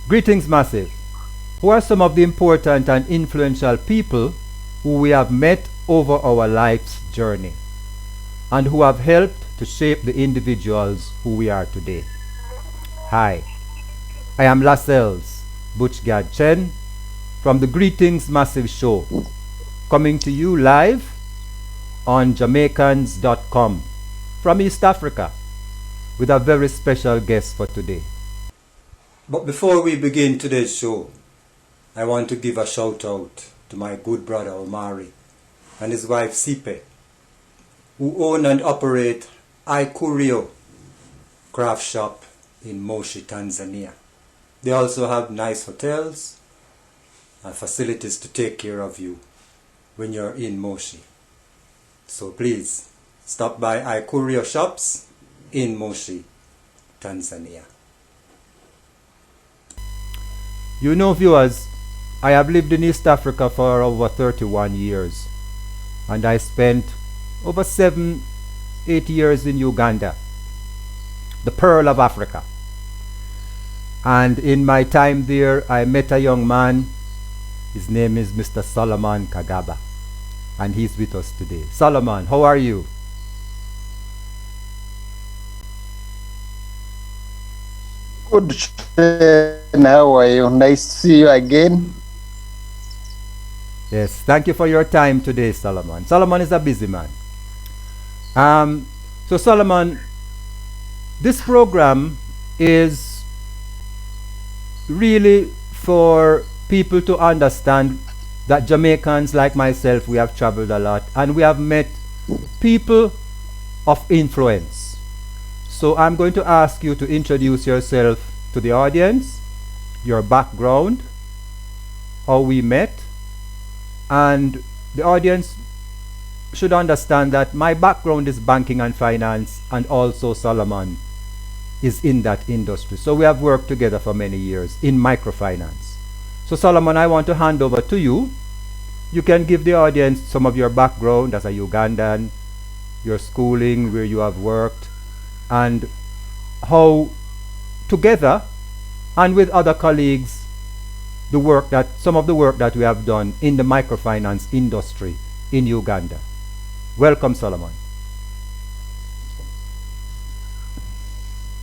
Greetings, Massive. Who are some of the important and influential people who we have met over our life's journey and who have helped to shape the individuals who we are today? Hi, I am Lascelles Butchgad Chen from the Greetings Massive Show, coming to you live on Jamaicans.com from East Africa with a very special guest for today. But before we begin today's show, I want to give a shout out to my good brother Omari and his wife Sipe, who own and operate iCurio craft shop in Moshi, Tanzania. They also have nice hotels and facilities to take care of you when you're in Moshi. So please stop by iCurio shops in Moshi, Tanzania. You know, viewers, I have lived in East Africa for over 31 years, and I spent over 7-8 years in Uganda, the pearl of Africa. And in my time there, I met a young man. His name is Mr. Solomon Kagaba, and he's with us today. Solomon, how are you? Good. How are you? Nice to see you again. Yes, thank you for your time today, Solomon. Solomon is a busy man. So Solomon, this program is really for people to understand that Jamaicans like myself, we have traveled a lot and we have met people of influence. So I'm going to ask you to introduce yourself to the audience, your background, how we met, and the audience should understand that my background is banking and finance, and also Solomon is in that industry. So we have worked together for many years in microfinance. So Solomon, I want to hand over to you. You can give the audience some of your background as a Ugandan, your schooling, where you have worked, and how together and with other colleagues some of the work that we have done in the microfinance industry in Uganda. Welcome, Solomon.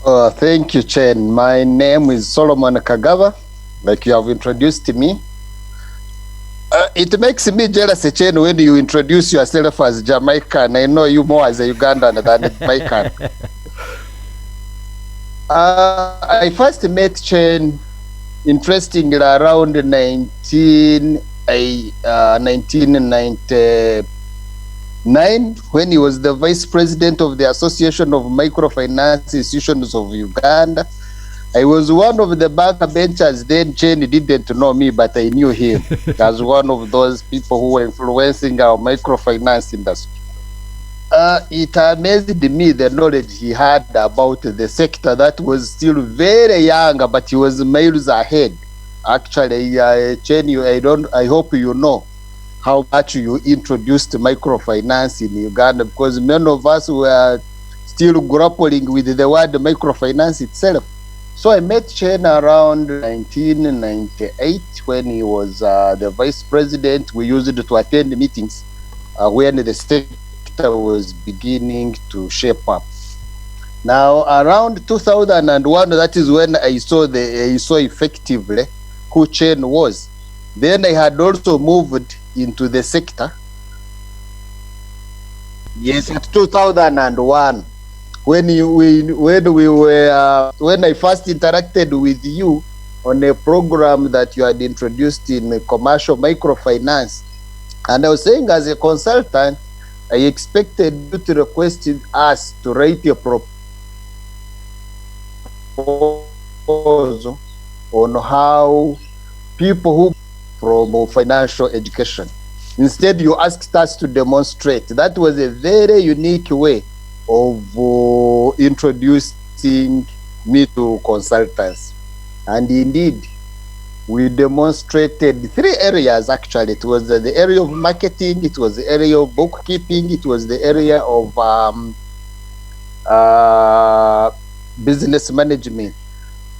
Thank you, Chen. My name is Solomon Kagaba, like you have introduced me. It makes me jealous, Chen, when you introduce yourself as Jamaican. I know you more as a Ugandan than a Jamaican. I first met Chen, interestingly, around 1999, when he was the vice president of the Association of Microfinance Institutions of Uganda. I was one of the backbenchers then. Chen didn't know me, but I knew him as one of those people who were influencing our microfinance industry. It amazed me the knowledge he had about the sector that was still very young, but he was miles ahead. Actually, Chen, I hope you know how much you introduced microfinance in Uganda, because many of us were still grappling with the word microfinance itself. So I met Chen around 1998 when he was the vice president. We used to attend meetings when the sector was beginning to shape up. Now around 2001, that is when I saw effectively who Chen was. Then I had also moved into the sector. Yes, in 2001, when I first interacted with you on a program that you had introduced in commercial microfinance, and I was saying, as a consultant, I expected you to request us to write a proposal on how people who from financial education. Instead, you asked us to demonstrate. That was a very unique way of introducing me to consultants. And indeed, we demonstrated 3 areas actually. It was the area of marketing, it was the area of bookkeeping, it was the area of business management.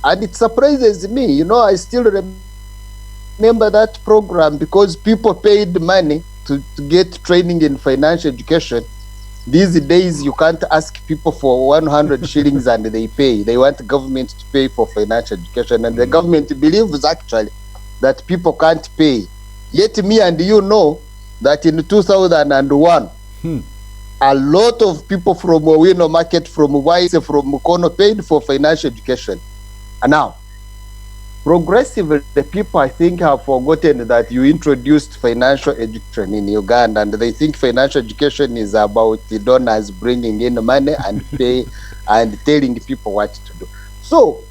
And it surprises me, I still remember that program because people paid money to get training in financial education. These days, you can't ask people for 100 shillings and they pay. They want government to pay for financial education. And the government believes actually that people can't pay. Yet me and you know that in 2001, a lot of people from Owino Market, from Wise, from Mukono paid for financial education. And now, progressively, the people, I think, have forgotten that you introduced financial education in Uganda, and they think financial education is about the donors bringing in money and pay and telling people what to do. So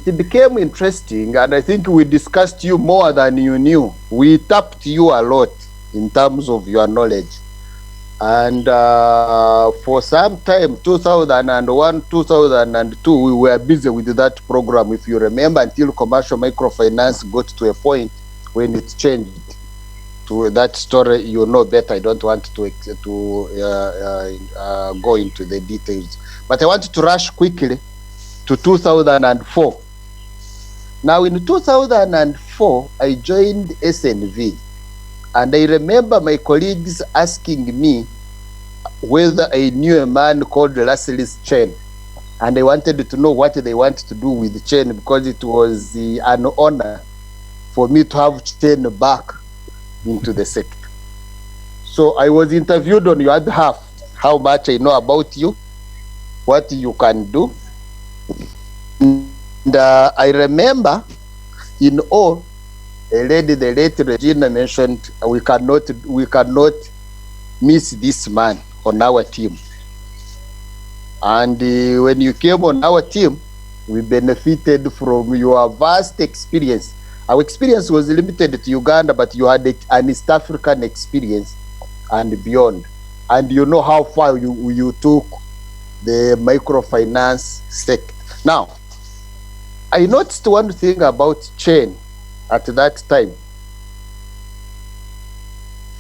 it became interesting, and I think we discussed you more than you knew. We tapped you a lot in terms of your knowledge. And for some time, 2001, 2002, we were busy with that program, if you remember, until commercial microfinance got to a point when it changed to that story. You know better. I don't want to go into the details. But I wanted to rush quickly to 2004. Now, in 2004, I joined SNV. And I remember my colleagues asking me whether I knew a man called Russell's Chain. And I wanted to know what they want to do with Chain, because it was an honor for me to have Chain back into the sector. So I was interviewed on your behalf, how much I know about you, what you can do. And I remember in all, a lady, the late Regina, mentioned we cannot miss this man on our team. And when you came on our team, we benefited from your vast experience. Our experience was limited to Uganda, but you had an East African experience and beyond. And you know how far you took the microfinance sector. Now, I noticed one thing about Chain at that time.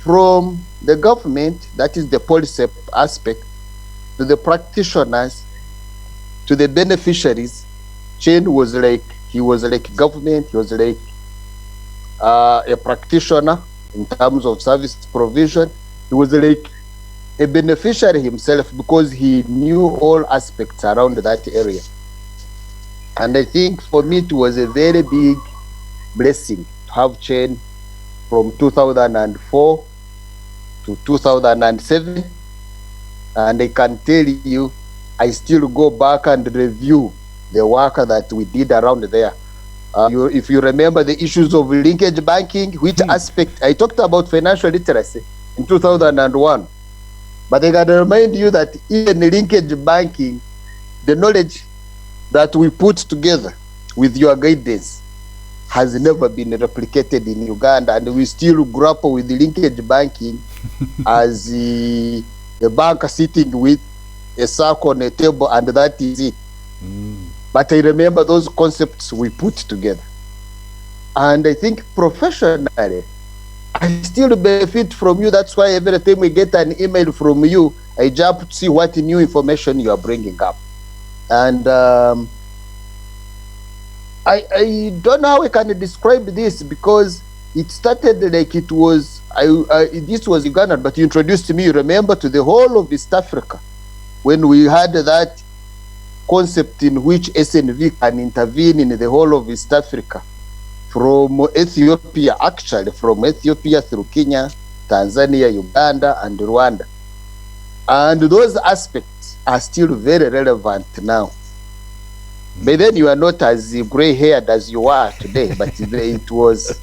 From the government, that is the policy aspect, to the practitioners, to the beneficiaries, Chain was like, he was like government, he was like a practitioner in terms of service provision. He was like a beneficiary himself because he knew all aspects around that area. And I think for me it was a very big blessing to have Chain from 2004 to 2007, and I can tell you, I still go back and review the work that we did around there. If you remember the issues of linkage banking, which aspect, I talked about financial literacy in 2001, but I can remind you that even linkage banking, the knowledge that we put together with your guidance has never been replicated in Uganda, and we still grapple with the linkage banking as a banker sitting with a circle on a table, and that is it. But I remember those concepts we put together. And I think professionally, I still benefit from you. That's why every time we get an email from you, I jump to see what new information you are bringing up. And I don't know how I can describe this, because it started like it was, this was Uganda, but you introduced me, you remember, to the whole of East Africa, when we had that concept in which SNV can intervene in the whole of East Africa, from Ethiopia, actually, from Ethiopia through Kenya, Tanzania, Uganda, and Rwanda. And those aspects are still very relevant now. But then you are not as gray-haired as you are today, but it was,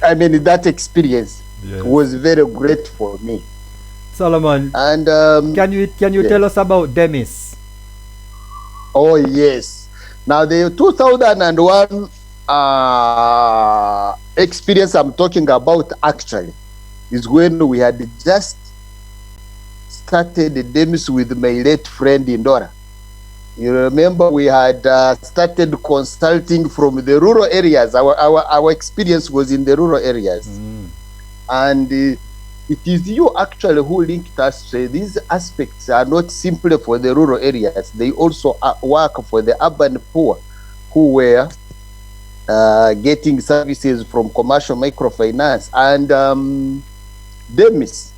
I mean, that experience was very great for me. Solomon, and can you tell us about Demis? Oh, yes. Now, the 2001 experience I'm talking about actually is when we had just started the Demis with my late friend Indora. You remember we had started consulting from the rural areas. Our experience was in the rural areas. And it is you actually who linked us. These aspects are not simply for the rural areas. They also work for the urban poor. who were getting services from commercial microfinance, and DEMIS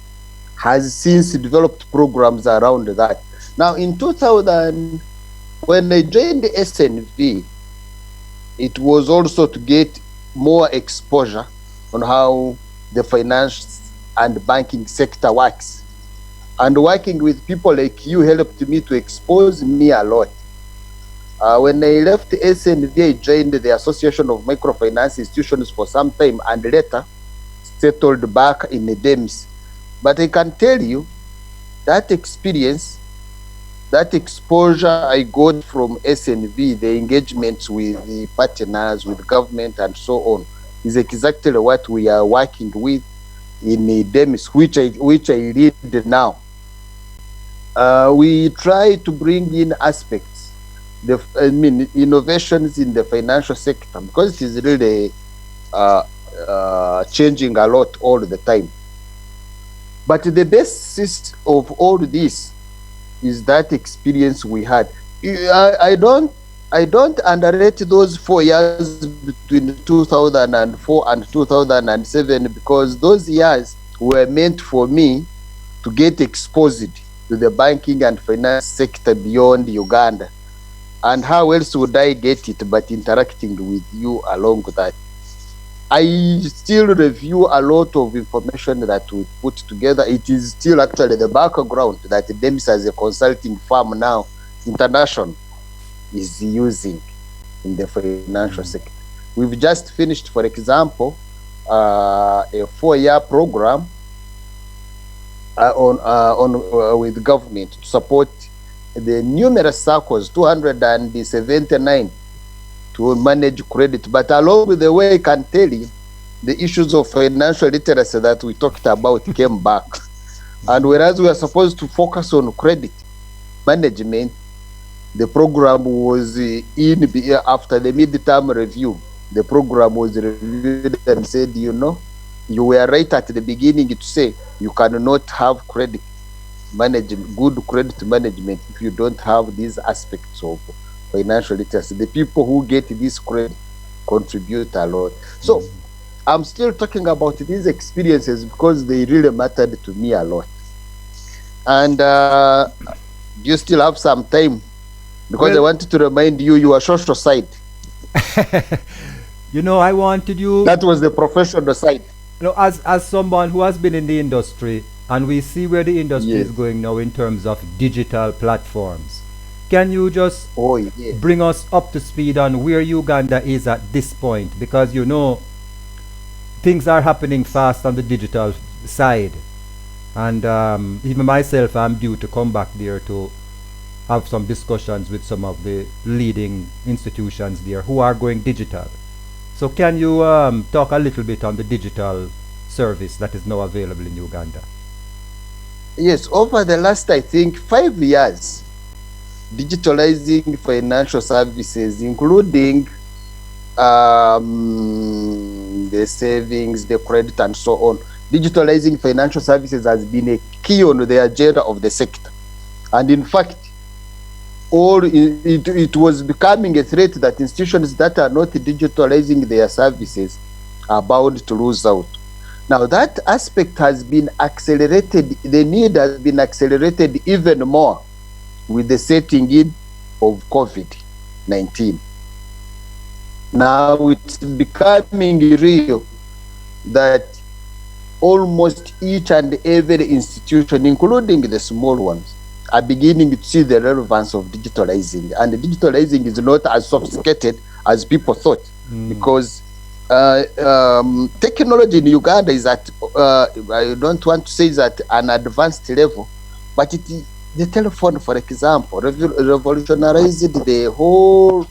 has since developed programs around that. Now, in 2000, when I joined the SNV, it was also to get more exposure on how the finance and banking sector works. And working with people like you helped me to expose me a lot. When I left SNV, I joined the Association of Microfinance Institutions for some time and later settled back in the DEMS. But I can tell you that experience, that exposure I got from SNV, the engagements with the partners, with government and so on, is exactly what we are working with in the DEMS, which I lead now. We try to bring in aspects, innovations in the financial sector, because it is really changing a lot all the time. But the basis of all this is that experience we had. I don't underrate those 4 years between 2004 and 2007, because those years were meant for me to get exposed to the banking and finance sector beyond Uganda. And how else would I get it but interacting with you along that? I still review a lot of information that we put together. It is still actually the background that DEMS as a consulting firm now, international, is using in the financial sector. We've just finished, for example, a 4-year program with government to support the numerous circles, 279, to manage credit. But along the way, I can tell you, the issues of financial literacy that we talked about came back. And whereas we are supposed to focus on credit management, the program was after the midterm review. The program was reviewed and said, you know, you were right at the beginning to say you cannot have credit management, good credit management, if you don't have these aspects of financial literacy. The people who get this credit contribute a lot. So I'm still talking about these experiences because they really mattered to me a lot. And you still have some time, because I wanted to remind you your social side. You know, I wanted you. That was the professional side. You know, as someone who has been in the industry, and we see where the industry is going now in terms of digital platforms. Can you just bring us up to speed on where Uganda is at this point? Because you know, things are happening fast on the digital side. And even myself, I'm due to come back there to have some discussions with some of the leading institutions there who are going digital. So can you talk a little bit on the digital service that is now available in Uganda? Yes, over the last, I think, 5 years, digitalizing financial services, including the savings, the credit, and so on. Digitalizing financial services has been a key on the agenda of the sector. And in fact, it was becoming a threat that institutions that are not digitalizing their services are bound to lose out. Now that aspect has been accelerated, the need has been accelerated even more with the setting in of COVID-19. Now it's becoming real that almost each and every institution, including the small ones, are beginning to see the relevance of digitalizing. And digitalizing is not as sophisticated as people thought, because technology in Uganda is at, I don't want to say is at an advanced level, but the telephone, for example, revolutionized the whole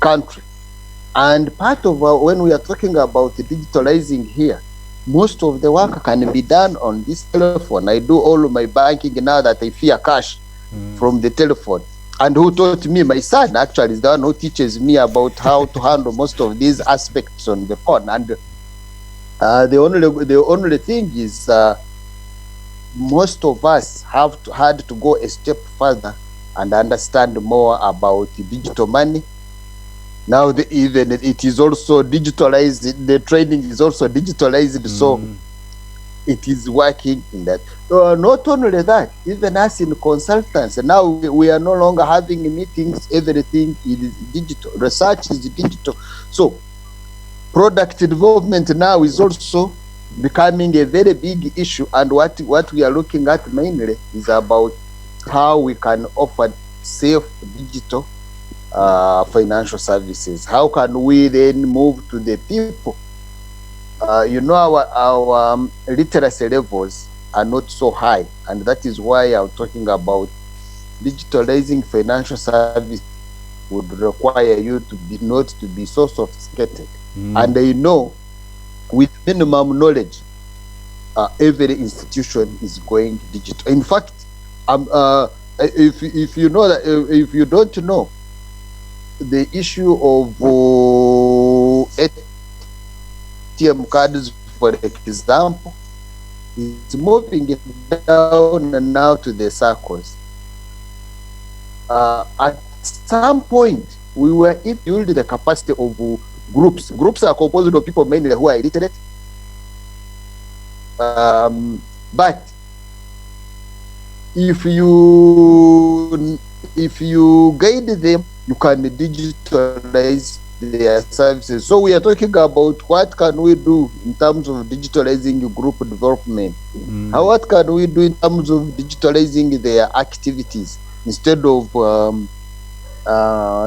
country. And part of when we are talking about digitalizing here, most of the work can be done on this telephone. I do all of my banking now that I fear cash from the telephone. And who taught me? My son actually is the one who teaches me about how to handle most of these aspects on the phone. And the only thing is, most of us had to go a step further and understand more about digital money, Now even it is also digitalized. The training is also digitalized, so it is working in that. Not only that, even us in consultants, now we are no longer having meetings. Everything is digital. Research is digital. So product development now is also becoming a very big issue. And what we are looking at mainly is about how we can offer safe digital financial services. How can we then move to the people? Our literacy levels are not so high, and that is why I'm talking about digitalizing financial service would require you to be not to be so sophisticated. And with minimum knowledge, every institution is going digital. In fact, if you know that, if you don't know, the issue of ATM cards, for example, is moving down and now to the circles. At some point, we were building the capacity of groups. Groups are composed of people mainly who are illiterate. But if you guide them, you can digitalize their services. So we are talking about what can we do in terms of digitalizing group development. What can we do in terms of digitalizing their activities instead of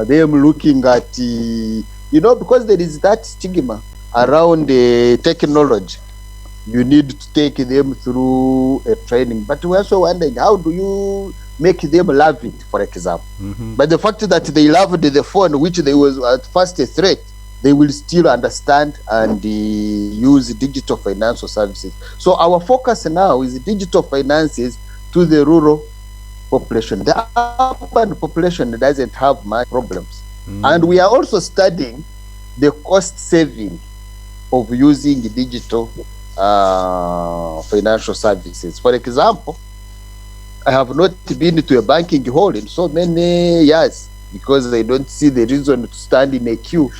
them looking at because there is that stigma around the technology. You need to take them through a training, but we're also wondering, how do you make them love it, for example? But the fact that they loved the phone, which they was at first a threat, they will still understand and use digital financial services. So our focus now is digital finances to the rural population. The urban population doesn't have much problems. And we are also studying the cost saving of using digital financial services. For example, I have not been to a banking hall in so many years because I don't see the reason to stand in a queue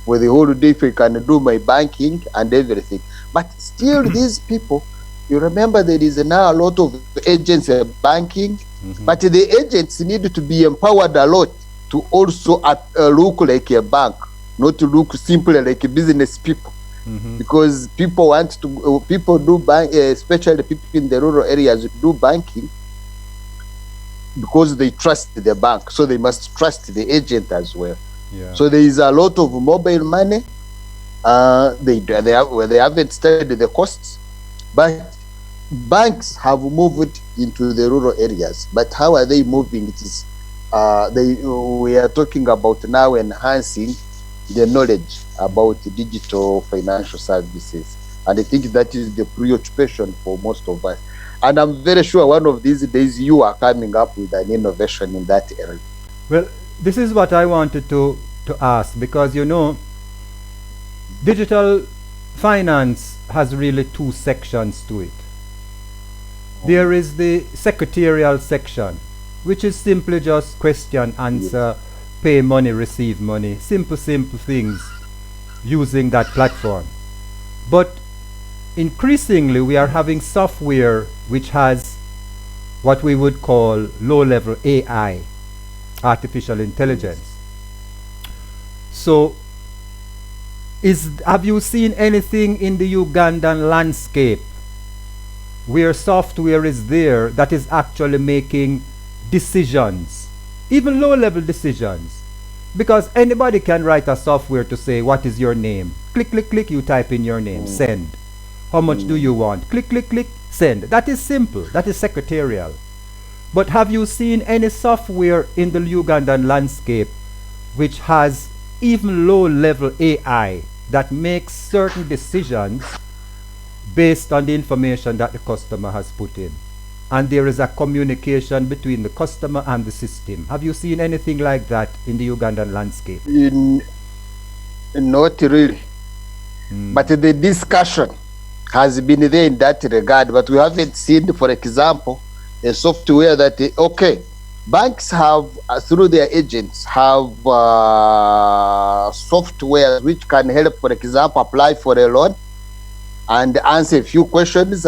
for the whole day if I can do my banking and everything. But still, these people, you remember there is now a lot of agents banking, but the agents need to be empowered a lot to also look like a bank, not to look simply like a business people. Because people do bank, especially people in the rural areas do banking because they trust the bank, so they must trust the agent as well. So there is a lot of mobile money. They haven't studied the costs, but banks have moved into the rural areas. But how are they moving? It is we are talking about now enhancing the knowledge about digital financial services, and I think that is the preoccupation for most of us. And I'm very sure one of these days you are coming up with an innovation in that area. Well, this is what I wanted to ask, because digital finance has really two sections to it. There is the secretarial section, which is simply just question, answer, pay money, receive money, simple things using that platform. But increasingly we are having software which has what we would call low-level AI, artificial intelligence. So have you seen anything in the Ugandan landscape where software is there that is actually making decisions, even low-level decisions? Because anybody can write a software to say, what is your name? Click, click, click, you type in your name, send. How much do you want? Click, click, click, send. That is simple. That is secretarial. But have you seen any software in the Ugandan landscape which has even low-level AI that makes certain decisions based on the information that the customer has put in? And there is a communication between the customer and the system. Have you seen anything like that in the Ugandan landscape? Not really. But the discussion has been there in that regard. But we haven't seen, for example, a software that, okay, Banks have, through their agents, have software which can help, for example, apply for a loan and answer a few questions,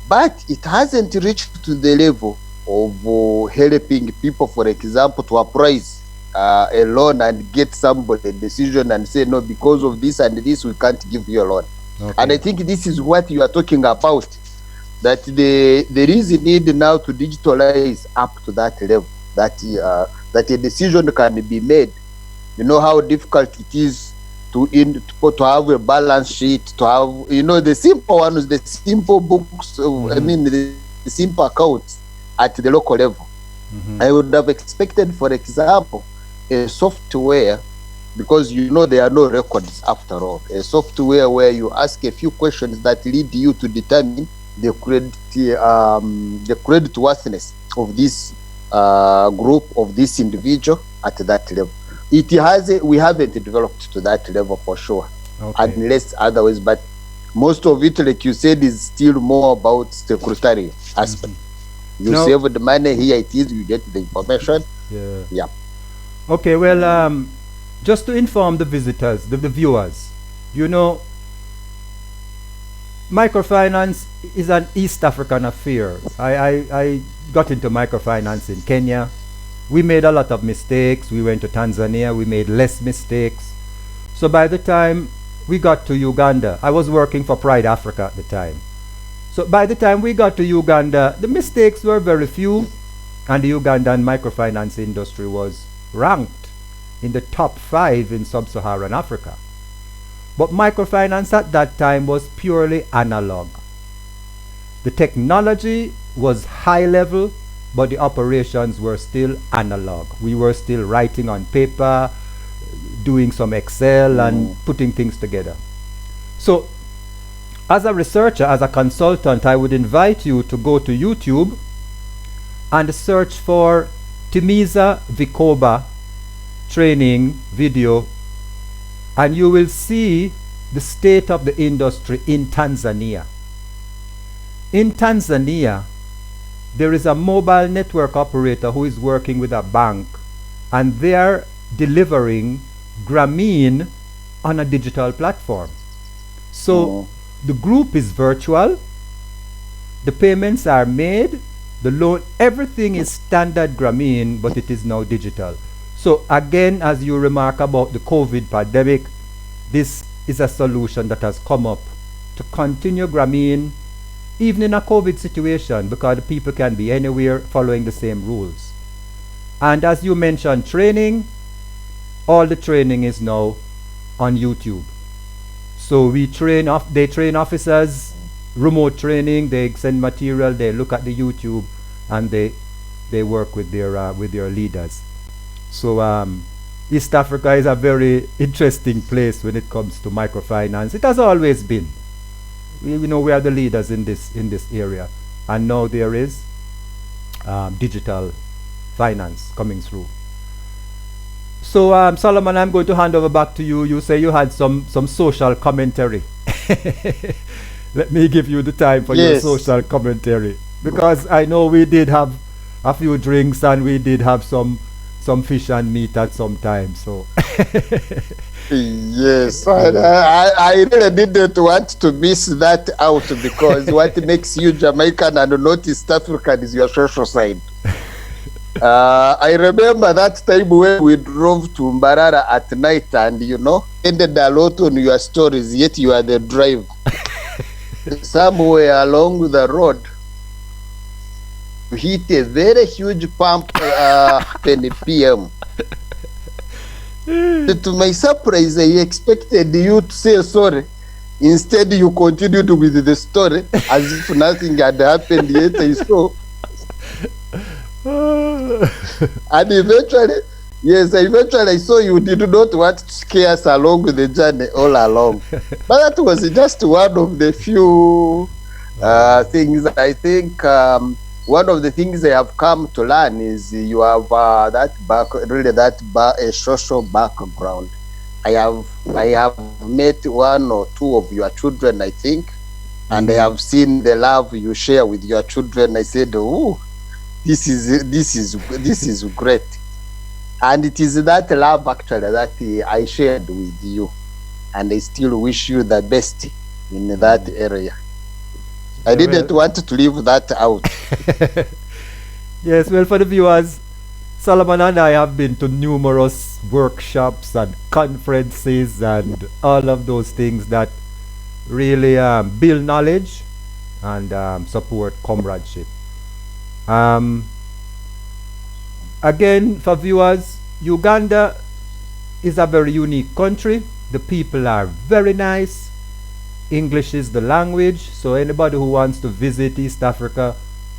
but it hasn't reached to the level of helping people, for example, to appraise a loan and get somebody a decision and say, no, because of this and this, we can't give you a loan. Okay. And I think this is what you are talking about, that there is a need now to digitalize up to that level, that a decision can be made. You know how difficult it is to have a balance sheet, to have, the simple ones, the simple books, I mean, the simple accounts at the local level. I would have expected, for example, a software, because there are no records after all, a software where you ask a few questions that lead you to determine the credit worthiness of this group, of this individual at that level. We haven't developed to that level for sure, unless otherwise. But most of it, like you said, is still more about secretarial aspect. You save the money, here it is, you get the information. Yeah. Okay, well, just to inform the visitors, the viewers, microfinance is an East African affair. I got into microfinance in Kenya. We made a lot of mistakes. We went to Tanzania. We made less mistakes. So by the time we got to Uganda, I was working for Pride Africa at the time. So by the time we got to Uganda, the mistakes were very few, and the Ugandan microfinance industry was ranked in the top 5 in sub-Saharan Africa. But microfinance at that time was purely analog. The technology was high level, but the operations were still analog. We were still writing on paper, doing some Excel and putting things together. So as a researcher, as a consultant, I would invite you to go to YouTube and search for Timiza Vikoba training video, and you will see the state of the industry in Tanzania. In Tanzania, there is a mobile network operator who is working with a bank, and they are delivering Grameen on a digital platform. So the group is virtual, the payments are made, the loan, everything is standard Grameen, but it is now digital. So again, as you remark about the COVID pandemic, this is a solution that has come up to continue Grameen even in a COVID situation, because the people can be anywhere following the same rules. And as you mentioned, training, all the training is now on YouTube. So they train officers, remote training, they send material, they look at the YouTube, and they work with their leaders. So East Africa is a very interesting place when it comes to microfinance. It has always been. We are the leaders in this area, and now there is digital finance coming through. So Solomon, I'm going to hand over back to you. You say you had some social commentary. Let me give you the time for your social commentary, because I know we did have a few drinks and we did have some fish and meat at some time. So yes, I really didn't want to miss that out, because what makes you Jamaican and not East African is your social side. I remember that time when we drove to Mbarara at night, and ended a lot on your stories, yet you are the driver. Somewhere along the road, you hit a very huge pump 10 p.m. To my surprise, I expected you to say sorry. Instead, you continued with the story as if nothing had happened, yet I saw. And eventually I saw you did not want to scare us along the journey all along. But that was just one of the few things. I think one of the things I have come to learn is you have a social background. I have met one or two of your children, I think, and I have seen the love you share with your children. I said, oh, this is great, and it is that love actually that I shared with you, and I still wish you the best in that area. I didn't want to leave that out. Yes, well, for the viewers, Solomon and I have been to numerous workshops and conferences and all of those things that really build knowledge and support comradeship. Again, for viewers, Uganda is a very unique country. The people are very nice. English is the language, so anybody who wants to visit East Africa,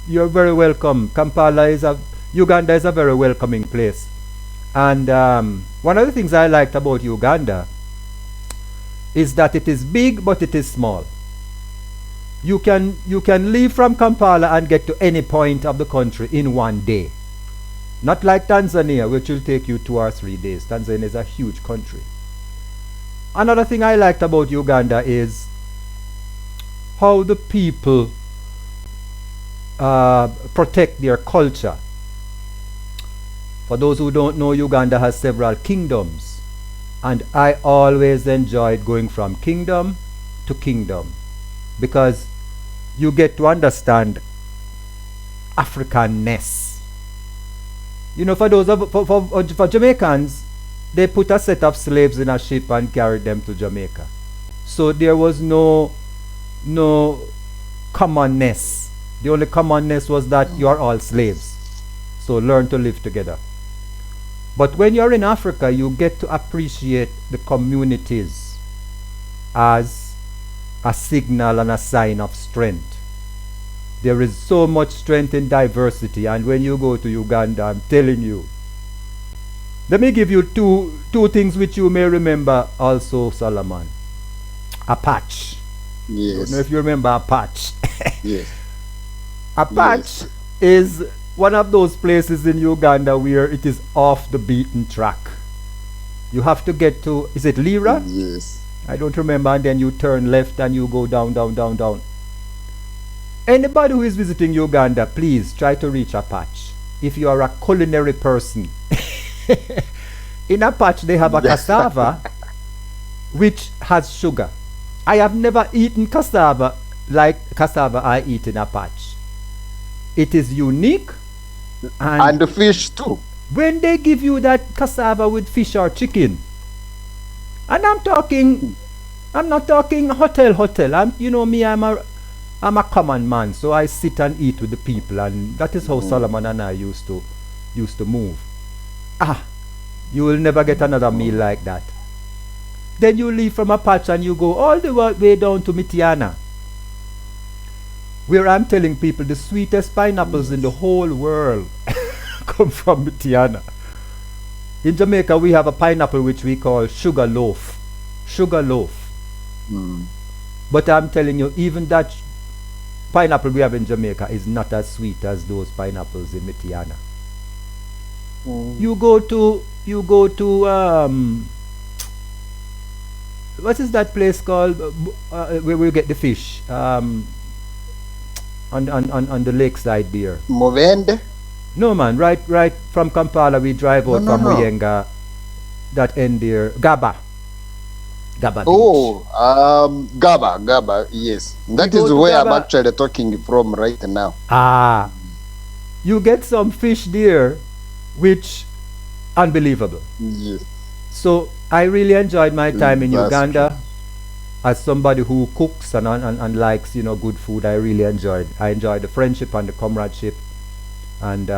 you're very welcome. Uganda is a very welcoming place. And one of the things I liked about Uganda is that it is big, but it is small. You can leave from Kampala and get to any point of the country in one day. Not like Tanzania, which will take you 2 or 3 days. Tanzania is a huge country. Another thing I liked about Uganda is how the people protect their culture. For those who don't know, Uganda has several kingdoms, and I always enjoyed going from kingdom to kingdom because you get to understand Africanness. You know, for Jamaicans, they put a set of slaves in a ship and carried them to Jamaica. So there was no commonness. The only commonness was that you are all slaves. So learn to live together. But when you're in Africa, you get to appreciate the communities as a signal and a sign of strength. There is so much strength in diversity, and when you go to Uganda, I'm telling you. Let me give you two things which you may remember also, Solomon. A patch. Yes. I don't know if you remember a patch. Yes. A patch is one of those places in Uganda where it is off the beaten track. You have to get to, is it Lira? Yes. I don't remember, and then you turn left and you go down, down, down, down. Anybody who is visiting Uganda, please try to reach a patch. If you are a culinary person, in a patch they have a cassava which has sugar. I have never eaten cassava like cassava I eat in a patch. It is unique. And the fish too. When they give you that cassava with fish or chicken, and I'm not talking hotel. I'm a common man, so I sit and eat with the people, and that is how Solomon and I used to move. You will never get another meal like that. Then you leave from a patch and you go all the way down to Mitiana, where I'm telling people the sweetest pineapples in the whole world come from Mitiana. In Jamaica, we have a pineapple which we call sugar loaf. Sugar loaf. But I'm telling you, even that pineapple we have in Jamaica is not as sweet as those pineapples in Mitiana. You go to what is that place called where we get the fish on the lakeside there? Movende? No, man, right from Kampala we drive out from Muyenga, that end there. Gaba Beach. Gaba, yes. That is where I'm actually talking from right now. You get some fish there which unbelievable. Yes. So I really enjoyed my time in Uganda. As somebody who cooks and likes good food, I really enjoyed the friendship and the comradeship. And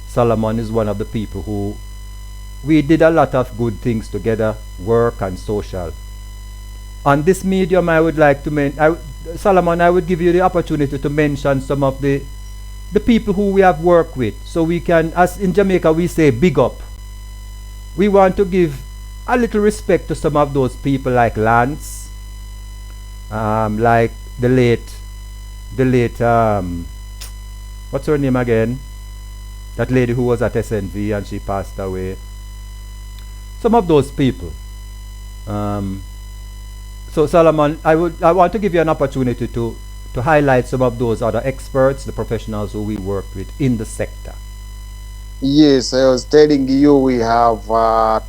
Solomon is one of the people who we did a lot of good things together, work and social. On this medium, I would like to Solomon, I would give you the opportunity to mention some of the people who we have worked with, so we can, as in Jamaica we say, big up. We want to give a little respect to some of those people like Lance, like the late what's her name again? That lady who was at SNV and she passed away. Some of those people. So Solomon, I want to give you an opportunity to to highlight some of those other experts, the professionals who we worked with in the sector. Yes, I was telling you we have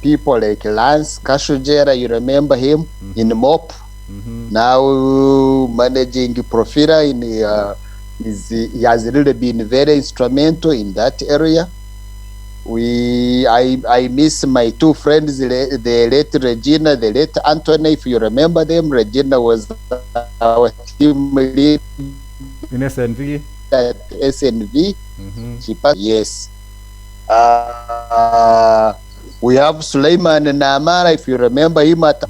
people like Lance Kashujera, you remember him, in MOP, now managing Profira in he has really been very instrumental in that area. I miss my two friends, the late Regina, the late Anthony, if you remember them. Regina was our team lead in SNV. At SNV. She passed. Yes. We have Suleiman Namara, if you remember him at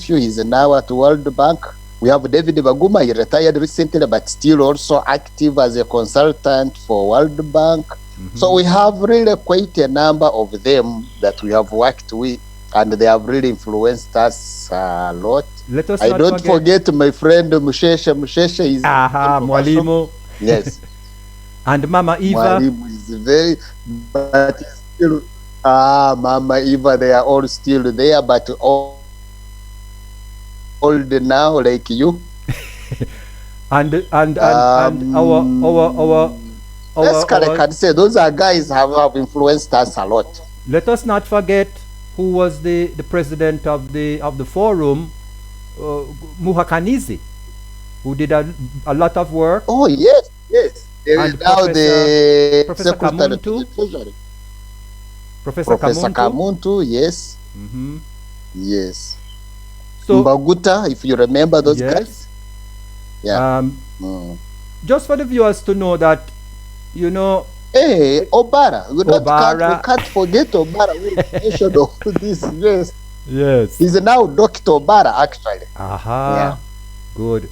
he's now at World Bank. We have David Baguma, he retired recently, but still also active as a consultant for World Bank. So we have really quite a number of them that we have worked with, and they have really influenced us a lot. Let us I don't forget my friend Mushesha. Mushesha is Mwalimu. Yes. And Mama Eva. Mwalimu is very, but still, Mama Eva, they are all still there, but old now, like you. and our I can say those are guys have influenced us a lot. Let us not forget who was the president of the forum, Muhakanizi, who did a lot of work. Oh yes. There is now the Professor Kamuntu. Professor Kamuntu, yes. Yes. So Mbaguta, if you remember those guys. Yeah. Just for the viewers to know that, you know. Hey, Obara. We can't forget Obara. We mentioned all this. Yes. He's now Dr. Obara, actually. Yeah. Good.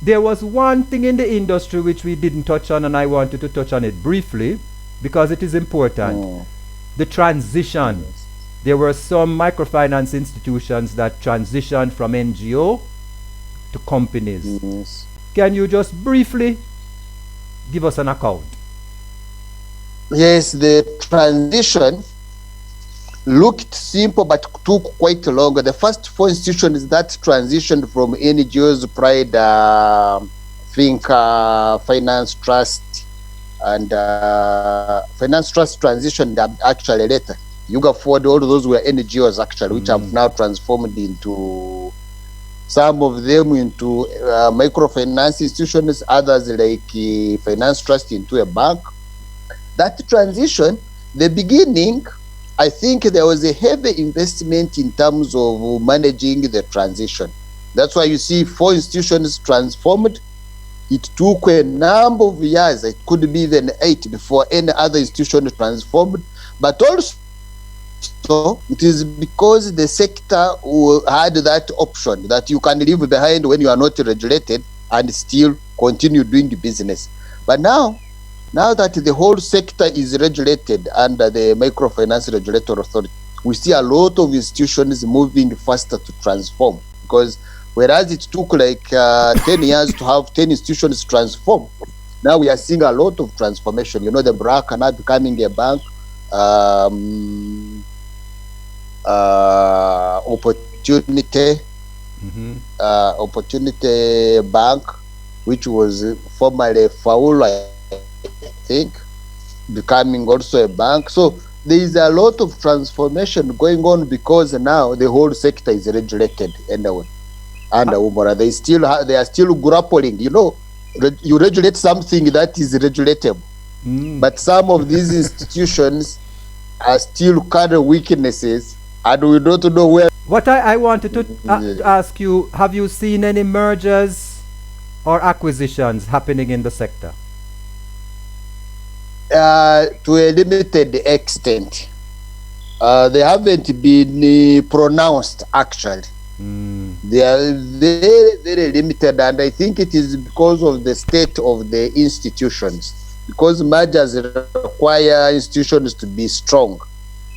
There was one thing in the industry which we didn't touch on, and I wanted to touch on it briefly because it is important. The transition. There were some microfinance institutions that transitioned from NGO to companies. Can you just briefly give us an account? Yes, the transition looked simple but took quite long. The first four institutions that transitioned from NGOs, Pride, Finance Trust, and Finance Trust transitioned actually later. Yuga Ford, all those were NGOs actually, which have now transformed into, some of them into microfinance institutions, others like Finance Trust into a bank. That transition, the beginning, I think there was a heavy investment in terms of managing the transition. That's why you see 4 institutions transformed. It took a number of years, it could be even 8 before any other institution transformed. But also, it is because the sector had that option that you can leave behind when you are not regulated and still continue doing the business. But now that the whole sector is regulated under the Microfinance Regulatory Authority, we see a lot of institutions moving faster to transform. Because whereas it took like 10 years to have 10 institutions transform, now we are seeing a lot of transformation. You know, the BRAC now becoming a bank, Opportunity Bank, which was formerly Faul, I think, becoming also a bank. So there is a lot of transformation going on because now the whole sector is regulated anyway. And they are still grappling. You know, you regulate something that is regulatable, but some of these institutions are still kind of weaknesses, and we don't know where. What I wanted to ask you, have you seen any mergers or acquisitions happening in the sector? To a limited extent. They haven't been pronounced, actually. They are very, very limited, and I think it is because of the state of the institutions. Because mergers require institutions to be strong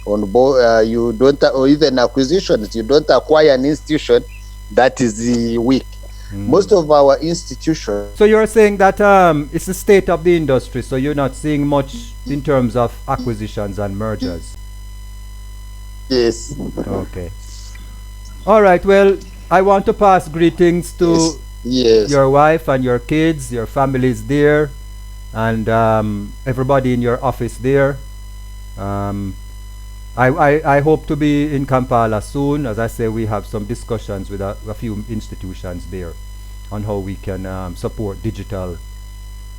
on both. You don't, or even acquisitions, you don't acquire an institution that is weak. Most of our institutions. So you're saying that it's the state of the industry, so you're not seeing much in terms of acquisitions and mergers? Yes. Okay. All right. Well, I want to pass greetings to Yes. your wife and your kids, your families there, and everybody in your office there. Um, I hope to be in Kampala soon. As I say, we have some discussions with a few institutions there on how we can support digital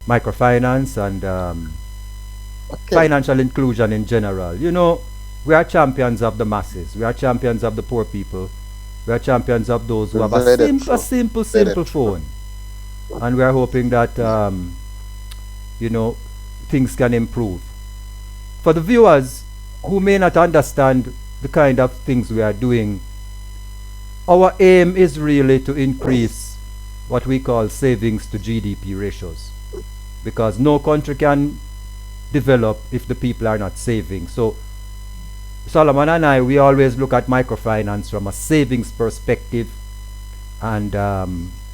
microfinance and Okay. financial inclusion in general. You know, we are champions of the masses. We are champions of the poor people. We are champions of those who have a Very simple, true. simple, Very simple true. phone. And we are hoping that, you know, things can improve. For the viewers who may not understand the kind of things we are doing, our aim is really to increase what we call savings to GDP ratios, because no country can develop if the people are not saving. So Solomon and I, we always look at microfinance from a savings perspective, and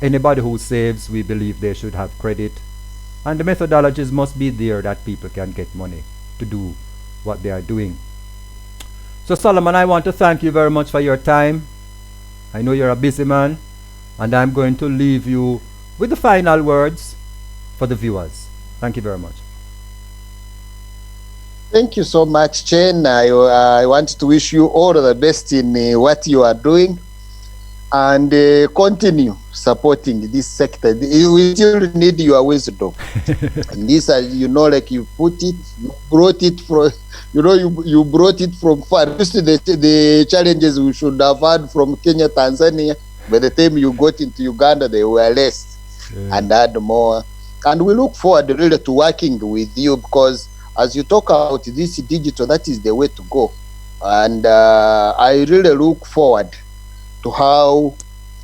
anybody who saves, we believe they should have credit, and the methodologies must be there that people can get money to do what they are doing. So Solomon, I want to thank you very much for your time. I know you're a busy man, and I'm going to leave you with the final words for the viewers. Thank you very much. Thank you so much, Chen. I want to wish you all the best in what you are doing, and continue supporting this sector. We still need your wisdom. And this, you know, like you put it, you brought it from, you brought it from far. Just the challenges we should have had from Kenya, Tanzania. By the time you got into Uganda, they were less and had more. And we look forward really to working with you, because as you talk about this digital, that is the way to go. And I really look forward to how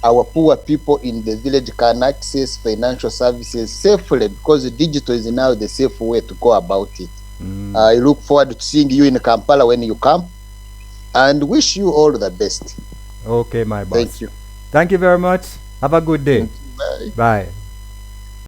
our poor people in the village can access financial services safely, because the digital is now the safe way to go about it. I look forward to seeing you in Kampala when you come, and wish you all the best. Okay, my boss. Thank you. Thank you very much. Have a good day. Bye. Bye.